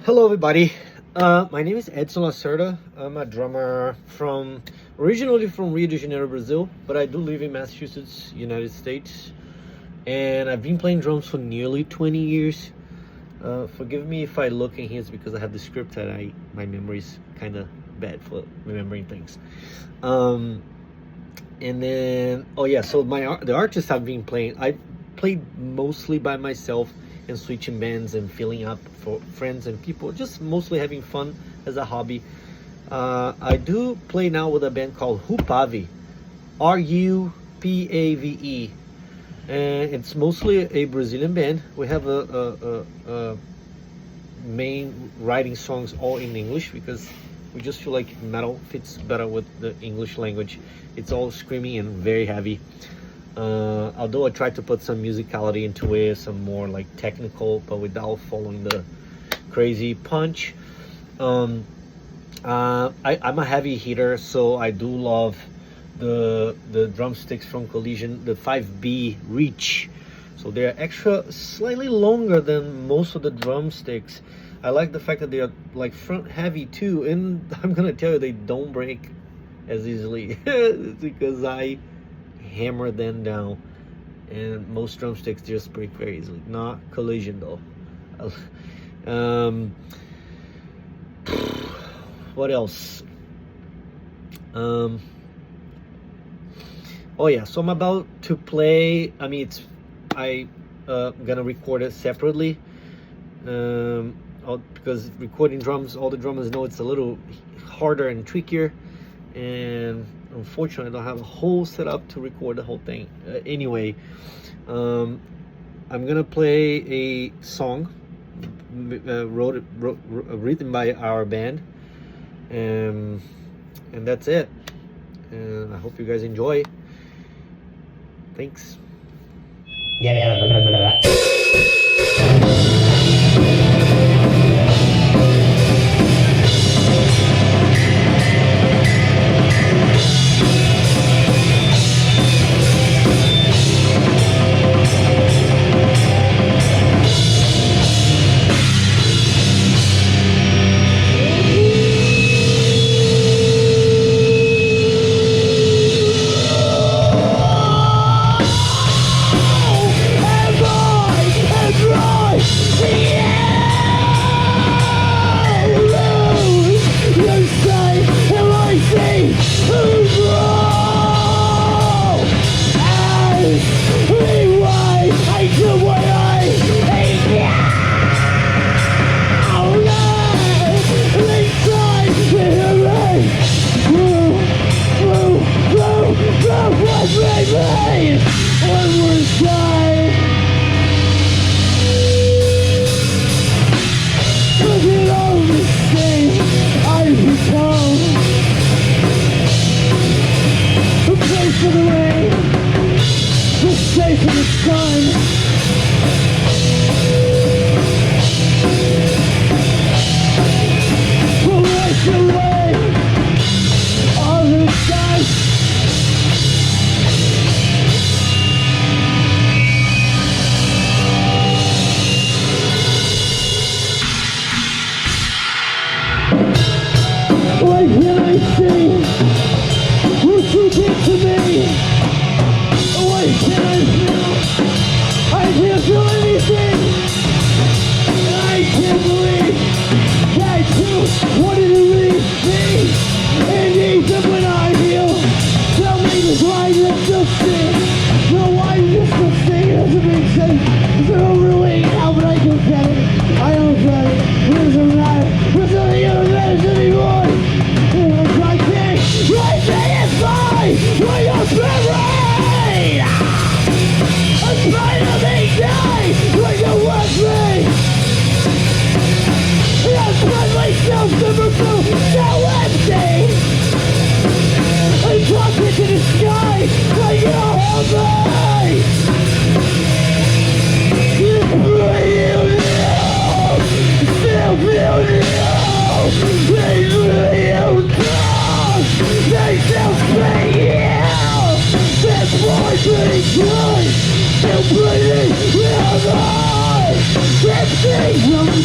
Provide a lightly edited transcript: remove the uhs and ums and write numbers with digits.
Hello everybody, my name is Edson Lacerda. I'm a drummer originally from Rio de Janeiro, Brazil, but I do live in Massachusetts, United States, and I've been playing drums for nearly 20 years. Forgive me if I look in here, it's because I have the script and my memory's kind of bad for remembering things. And then, so the artists I've been playing, I played mostly by myself and switching bands and filling up for friends and people, just mostly having fun as a hobby. I do play now with a band called Rupave, Rupave, and it's mostly a Brazilian band. We have a main writing songs all in English because we just feel like metal fits better with the English language. It's all screaming and very heavy. Although I try to put some musicality into it, some more like technical, but without following the crazy punch. I'm a heavy hitter, so I do love the drumsticks from Collision, the 5B Reach. So they're slightly longer than most of the drumsticks. I like the fact that they are like front heavy too, and I'm gonna tell you, they don't break as easily because I hammer them down, and most drumsticks just break very easily. Not Collision though. What else? So I'm about to play. I'm gonna record it separately, because recording drums, all the drummers know it's a little harder and trickier, and unfortunately I don't have a whole setup to record the whole thing. Anyway, I'm gonna play a song written by our band, and that's it. And I hope you guys enjoy. Thanks. Still bleeding in the eyes. From the